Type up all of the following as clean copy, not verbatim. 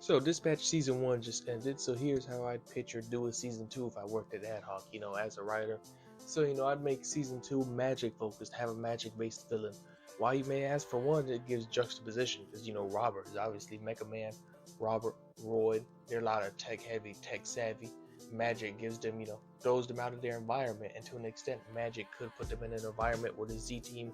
So Dispatch season one just ended. So here's how I'd pitch or do a season two if I worked at Ad Hoc, as a writer. So I'd make season two magic focused, have a magic based villain. Why, you may ask? For one, it gives juxtaposition because Robert is obviously Mecha Man, Robert, Royd. They're a lot of tech heavy, tech savvy. Magic gives them, throws them out of their environment, and to an extent, magic could put them in an environment where the Z team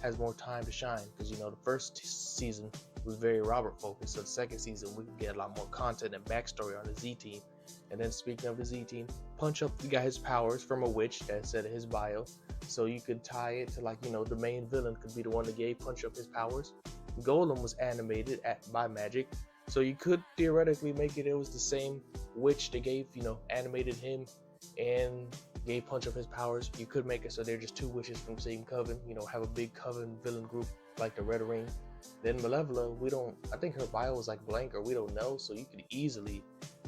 has more time to shine because the first season was very Robert focused. So the second season we could get a lot more content and backstory on the Z team. And then speaking of the Z team, Punch Up got his powers from a witch that said in his bio. So you could tie it to the main villain could be the one that gave Punch Up his powers. Golem was animated by Magic. So you could theoretically make it was the same witch that gave, animated him and gave Punch Up his powers. You could make it so they're just two witches from the same coven, have a big coven villain group like the Red Ring. Then Malevola, I think her bio was like blank or we don't know, so you could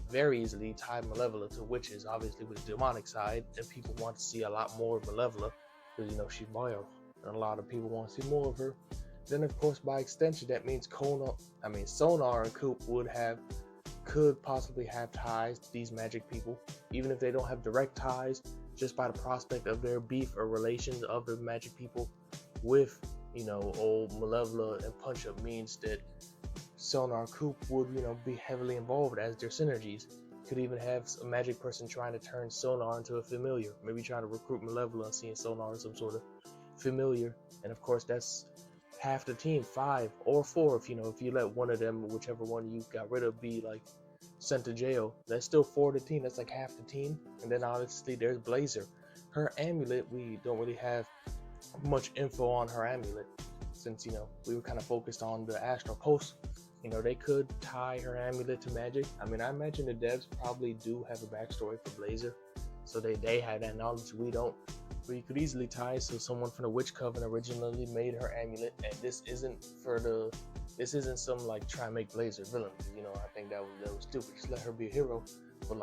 very easily tie Malevola to witches, obviously with the demonic side, and people want to see a lot more of Malevola because she's bio, and a lot of people want to see more of her. Then of course by extension that means Sonar and Coop could possibly have ties to these magic people, even if they don't have direct ties, just by the prospect of their beef or relations of the magic people with old Malevola and Punch Up means that Sonar Coop would, be heavily involved as their synergies. Could even have a magic person trying to turn Sonar into a familiar, maybe trying to recruit Malevola and seeing Sonar as some sort of familiar. And of course that's half the team, 5 or 4, if you let one of them, whichever one you got rid of, be sent to jail, that's still 4 of the team. That's like half the team. And then obviously there's Blazer. Her amulet, we don't really have much info on her amulet since we were kind of focused on the Astral Pulse. They could tie her amulet to magic. I imagine the devs probably do have a backstory for Blazer, so they have that knowledge we don't. But you could easily tie so someone from the Witch Coven originally made her amulet, and this isn't some try and make Blazer villain. I think that was stupid. Just let her be a hero, but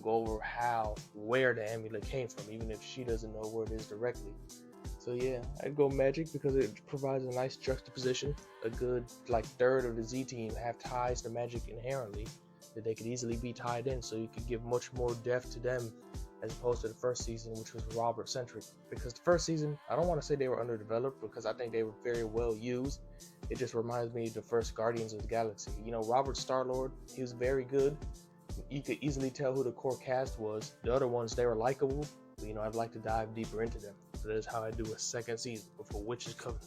go over where the amulet came from, even if she doesn't know where it is directly. So yeah, I'd go Magic because it provides a nice juxtaposition. A good third of the Z team have ties to Magic inherently that they could easily be tied in, so you could give much more depth to them as opposed to the first season, which was Robert centric. Because the first season, I don't want to say they were underdeveloped because I think they were very well used. It just reminds me of the first Guardians of the Galaxy. Robert Star-Lord, he was very good. You could easily tell who the core cast was. The other ones, they were likable. But, I'd like to dive deeper into them. So that's how I do a second season before Witches Coven.